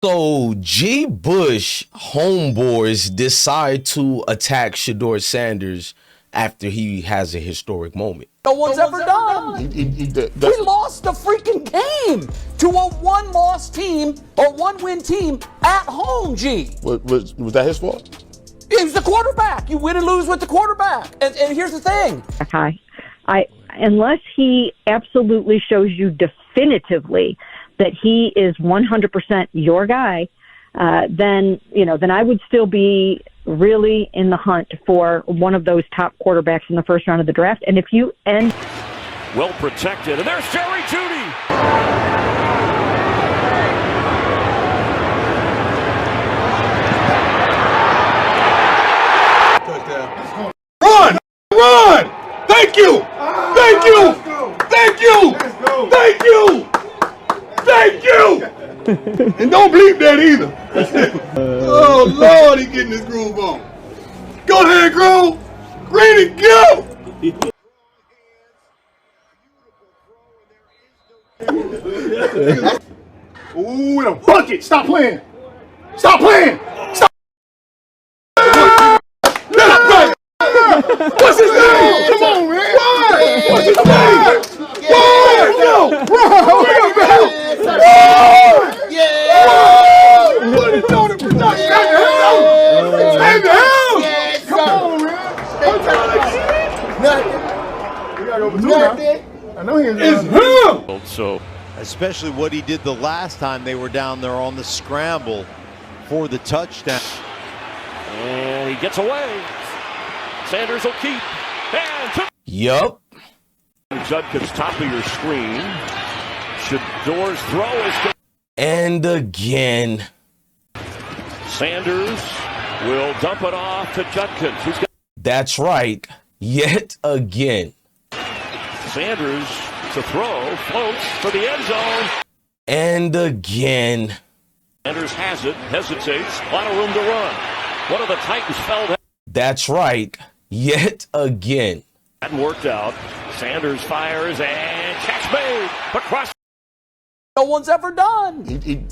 So G. Bush homeboys decide to attack Shedeur Sanders after he has a historic moment. No one's ever done. We lost the freaking game to a one-loss team or one-win team at home, G. Was that his fault? He was the quarterback. You win and lose with the quarterback. And here's the thing. Hi. Unless he absolutely shows you definitively that he is 100% your guy, then I would still be really in the hunt for one of those top quarterbacks in the first round of the draft. And if you end well protected, and there's Jerry Jeudy. Touchdown. Run! Thank you! Thank you! Thank you! Thank you! Thank you! And don't bleep that either. Oh, Lord, he getting his groove on. Go ahead, Groove. Ready to go. Ooh, in a bucket. Stop playing. Stop playing. Stop. What's his name? Come on, man. Why? What's his name? Why? No. Put it on the production. Stay the hell. Come on, man. Nothing. We gotta go for two now. I know he is him. So, especially what he did the last time they were down there on the scramble for the touchdown. And he gets away. Sanders will keep. And Yup. Judkins, top of your screen. Shedeur's throw is good. And again. Sanders will dump it off to Judkins. That's right. Yet again. Sanders to throw, floats for the end zone. And again. Sanders has it, hesitates, a lot of room to run. One of the Titans fell. That's right. Yet again. Hadn't worked out. Sanders fires and catch made across. No one's ever done. We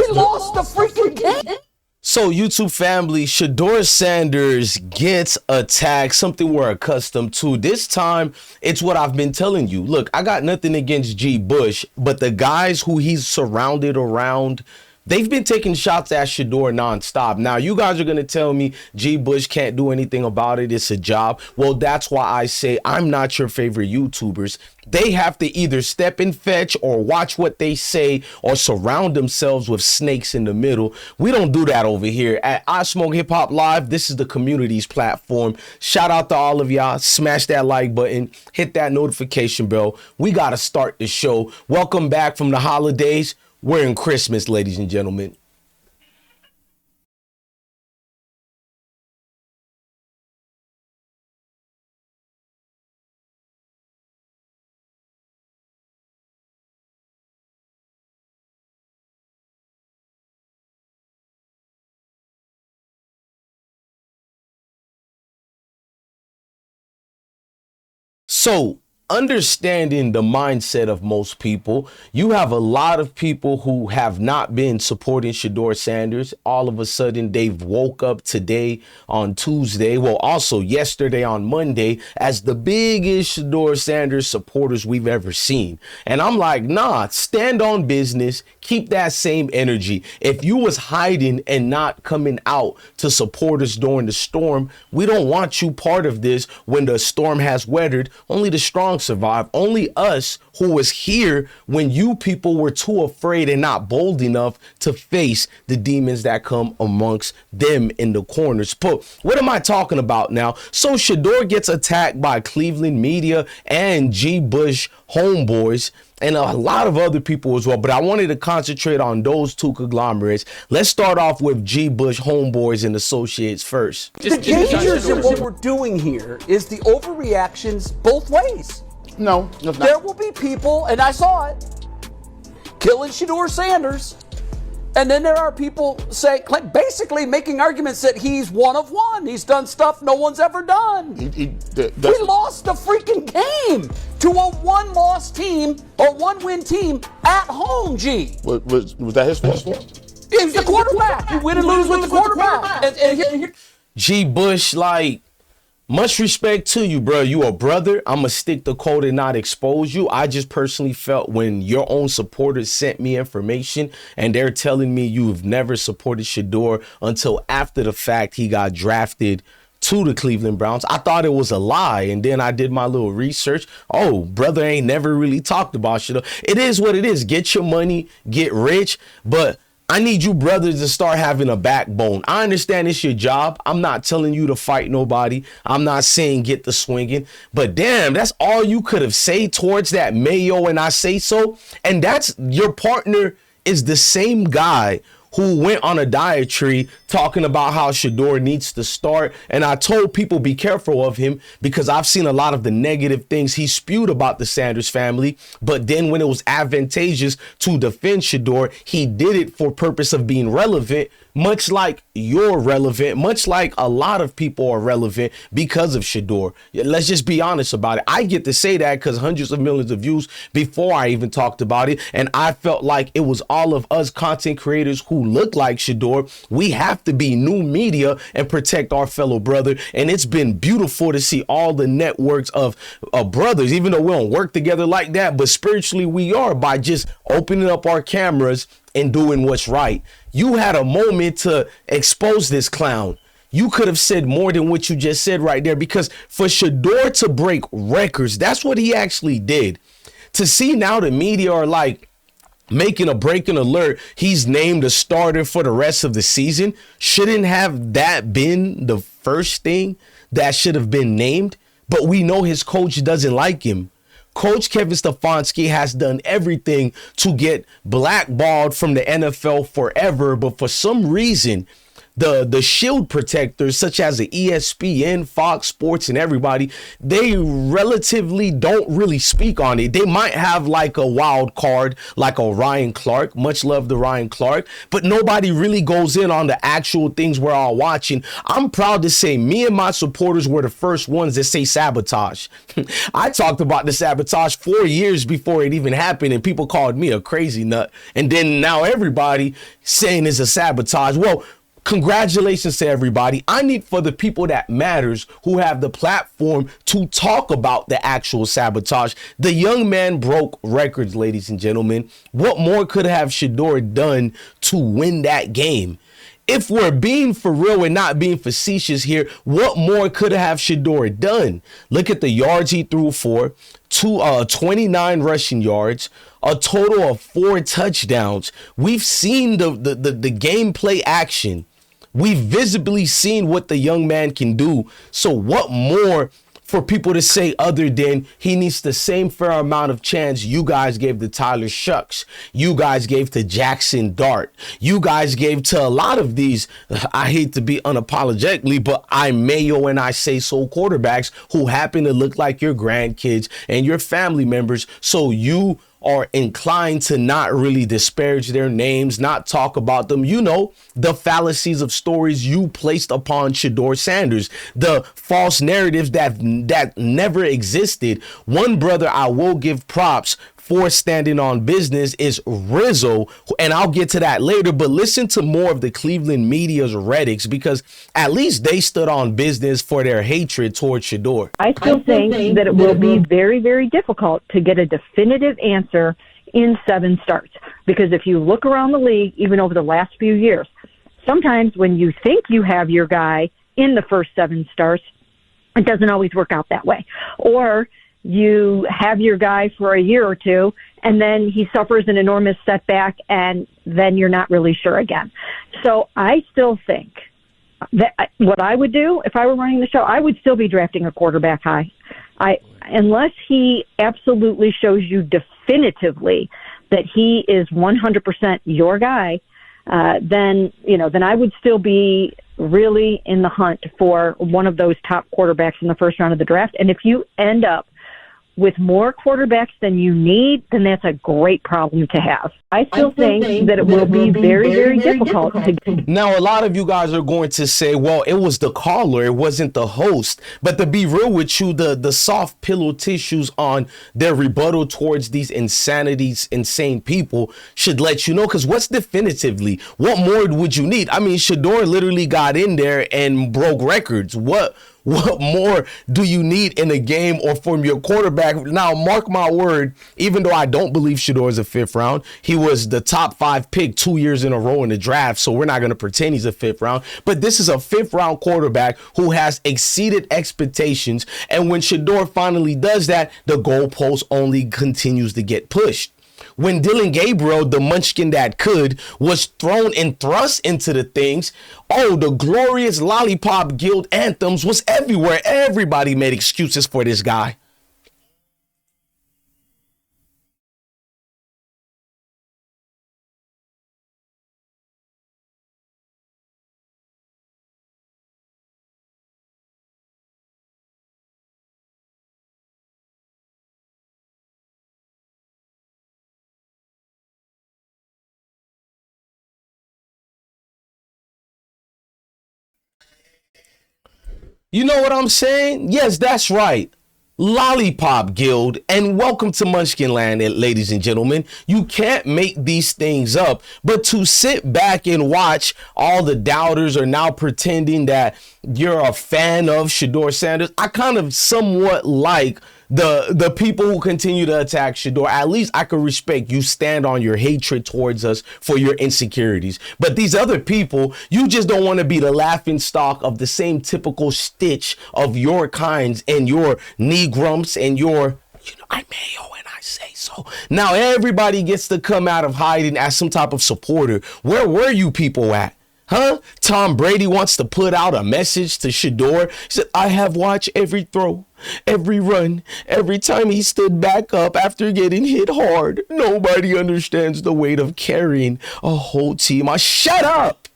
lost the freaking game. So YouTube family, Shedeur Sanders gets attacked, something we're accustomed to. This time, it's what I've been telling you. Look, I got nothing against G. Bush, but the guys who he's surrounded around, they've been taking shots at Shedeur nonstop. Now, you guys are going to tell me G. Bush can't do anything about it. It's a job. Well, that's why I say I'm not your favorite YouTubers. They have to either step and fetch or watch what they say or surround themselves with snakes in the middle. We don't do that over here at Ismokehiphop Live. This is the community's platform. Shout out to all of y'all. Smash that like button. Hit that notification bell. We got to start the show. Welcome back from the holidays. We're in Christmas, ladies and gentlemen. So, understanding the mindset of most people, you have a lot of people who have not been supporting Shedeur Sanders. All of a sudden, they've woke up today on Tuesday, well, also yesterday on Monday, as the biggest Shedeur Sanders supporters we've ever seen. And I'm like, nah, stand on business, keep that same energy. If you was hiding and not coming out to support us during the storm, we don't want you part of this when the storm has weathered. Only the strong survive. Only us who was here when you people were too afraid and not bold enough to face the demons that come amongst them in the corners. But what am I talking about now? So Shedeur gets attacked by Cleveland media and G. Bush homeboys and a lot of other people as well. But I wanted to concentrate on those two conglomerates. Let's start off with G. Bush homeboys and associates first. The dangers of what we're doing here is the overreactions both ways. No, it's not. There will be people, and I saw it, killing Shedeur Sanders. And then there are people basically making arguments that he's one of one. He's done stuff no one's ever done. We lost the freaking game to a one-loss team or one-win team at home, G. Was that his fault? It's the quarterback. You win and lose with the quarterback. G. Bush, like, much respect to you, bro. You a brother. I'm going to stick the code and not expose you. I just personally felt when your own supporters sent me information and they're telling me you've never supported Shedeur until after the fact he got drafted to the Cleveland Browns. I thought it was a lie. And then I did my little research. Oh, brother ain't never really talked about Shedeur. It is what it is. Get your money, get rich. But I need you brothers to start having a backbone. I understand it's your job. I'm not telling you to fight nobody. I'm not saying get the swinging. But damn, that's all you could have said towards that Mayo and I say so. And that's your partner is the same guy who went on a diatribe talking about how Shedeur needs to start. And I told people be careful of him because I've seen a lot of the negative things he spewed about the Sanders family. But then when it was advantageous to defend Shedeur, he did it for purpose of being relevant, much like you're relevant, much like a lot of people are relevant because of Shedeur. Let's just be honest about it. I get to say that because hundreds of millions of views before I even talked about it. And I felt like it was all of us content creators who look like Shedeur. We have to be new media and protect our fellow brother. And it's been beautiful to see all the networks of brothers, even though we don't work together like that, but spiritually we are, by just opening up our cameras and doing what's right. You had a moment to expose this clown. You could have said more than what you just said right there, because for Shedeur to break records, that's what he actually did. To see now the media are like making a breaking alert, he's named a starter for the rest of the season. Shouldn't have that been the first thing that should have been named? But we know his coach doesn't like him. Coach Kevin Stefanski has done everything to get blackballed from the NFL forever, but for some reason, the shield protectors such as the ESPN, Fox Sports, and everybody, they relatively don't really speak on it. They might have like a wild card, like a Ryan Clark, much love to Ryan Clark, but nobody really goes in on the actual things we're all watching. I'm proud to say me and my supporters were the first ones that say sabotage. I talked about the sabotage 4 years before it even happened, and people called me a crazy nut. And then now everybody saying it's a sabotage. Well, congratulations to everybody. I need for the people that matters who have the platform to talk about the actual sabotage. The young man broke records, ladies and gentlemen. What more could have Shedeur done to win that game? If we're being for real and not being facetious here, what more could have Shedeur done? Look at the yards he threw for, 29 rushing yards, a total of 4 touchdowns. We've seen the gameplay action. We've visibly seen what the young man can do. So what more for people to say other than he needs the same fair amount of chance you guys gave to Tyler Shucks, you guys gave to Jackson Dart, you guys gave to a lot of these, I hate to be unapologetically, but I Mayo and I say so quarterbacks who happen to look like your grandkids and your family members. So you are inclined to not really disparage their names, not talk about them. You know, the fallacies of stories you placed upon Shedeur Sanders, the false narratives that never existed. One brother I will give props for standing on business is Rizzo, and I'll get to that later, but listen to more of the Cleveland media's rhetorics, because at least they stood on business for their hatred towards Shedeur. I still think that it will be very, very difficult to get a definitive answer in 7 starts, because if you look around the league, even over the last few years, sometimes when you think you have your guy in the first 7 starts, it doesn't always work out that way. Or you have your guy for a year or two, and then he suffers an enormous setback, and then you're not really sure again. So I still think that what I would do if I were running the show, I would still be drafting a quarterback high. Unless he absolutely shows you definitively that he is 100% your guy, then I would still be really in the hunt for one of those top quarterbacks in the first round of the draft. And if you end up with more quarterbacks than you need, then that's a great problem to have. I still think that it will be very, very difficult to. Now, a lot of you guys are going to say, well, it was the caller, it wasn't the host. But to be real with you, the soft pillow tissues on their rebuttal towards these insane people should let you know, because what's definitively, what more would you need? I mean, Shedeur literally got in there and broke records. What more do you need in a game or from your quarterback? Now, mark my word, even though I don't believe Shedeur is a fifth round, he was the top 5 pick 2 years in a row in the draft, so we're not going to pretend he's a fifth round. But this is a fifth round quarterback who has exceeded expectations, and when Shedeur finally does that, the goalpost only continues to get pushed. When Dylan Gabriel, the munchkin that could, was thrown and thrust into the things, oh, the glorious Lollipop Guild anthems was everywhere. Everybody made excuses for this guy. You know what I'm saying? Yes, that's right. Lollipop Guild, and welcome to Munchkin Land, ladies and gentlemen. You can't make these things up, but to sit back and watch all the doubters are now pretending that you're a fan of Shedeur Sanders. I kind of somewhat like the people who continue to attack Shedeur. At least I could respect you stand on your hatred towards us for your insecurities. But these other people, you just don't want to be the laughing stock of the same typical stitch of your kinds and your Negrumps and your, I'm Mayo and I say so. Now everybody gets to come out of hiding as some type of supporter. Where were you people at? Huh? Tom Brady wants to put out a message to Shedeur. He said, I have watched every throw, every run, every time he stood back up after getting hit hard. Nobody understands the weight of carrying a whole team. Shut up.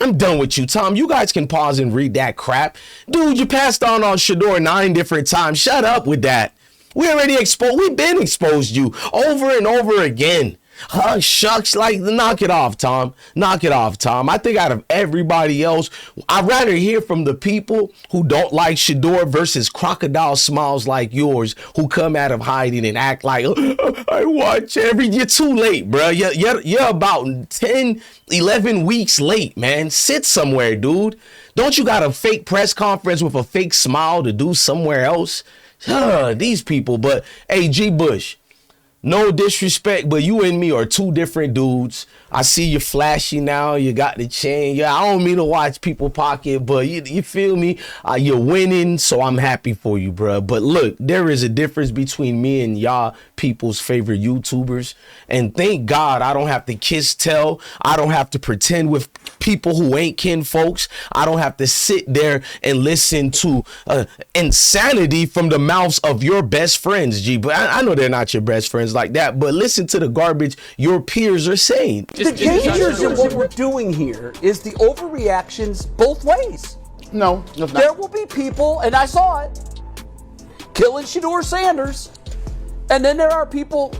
I'm done with you, Tom. You guys can pause and read that crap. Dude, you passed on Shedeur 9 different times. Shut up with that. We've been exposed you over and over again. Huh, shucks, like, knock it off, Tom. Knock it off, Tom. I think out of everybody else, I'd rather hear from the people who don't like Shedeur versus crocodile smiles like yours who come out of hiding and act like, I watch you're too late, bro. You're about 10, 11 weeks late, man. Sit somewhere, dude. Don't you got a fake press conference with a fake smile to do somewhere else? These people, but hey, G. Bush. No disrespect, but you and me are two different dudes. I see you flashy now. You got the chain. Yeah, I don't mean to watch people pocket, but you feel me? You're winning, so I'm happy for you, bro. But look, there is a difference between me and y'all people's favorite YouTubers. And thank God I don't have to kiss tell. I don't have to pretend with people who ain't kin folks. I don't have to sit there and listen to insanity from the mouths of your best friends, G. But I know they're not your best friends like that, but listen to the garbage your peers are saying. The dangers in what we're doing here is the overreactions both ways. No, it's not. There will be people, and I saw it, killing Shedeur Sanders, and then there are people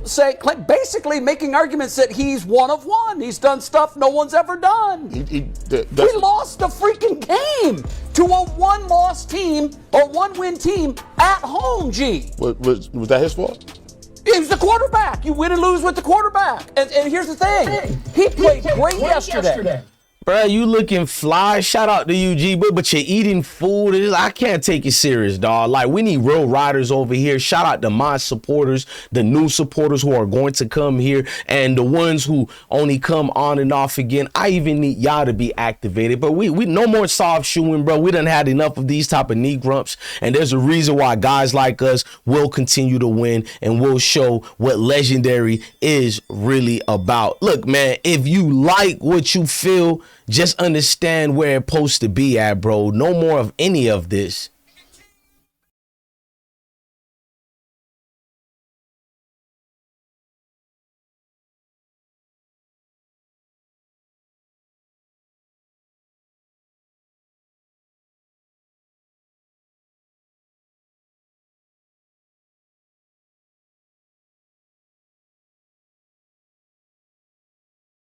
basically making arguments that he's one of one. He's done stuff no one's ever done. We lost the freaking game to a one-loss team or one-win team at home, G. Was that his fault? He was the quarterback. You win and lose with the quarterback. And here's the thing. He played great yesterday. Bro, you looking fly. Shout out to you, G, but you're eating food. I can't take you serious, dog. Like, we need real riders over here. Shout out to my supporters, the new supporters who are going to come here, and the ones who only come on and off again. I even need y'all to be activated. But we no more soft shoeing, bro. We done had enough of these type of knee grumps, and there's a reason why guys like us will continue to win and will show what legendary is really about. Look, man, if you like what you feel, just understand where it's supposed to be at, bro. No more of any of this.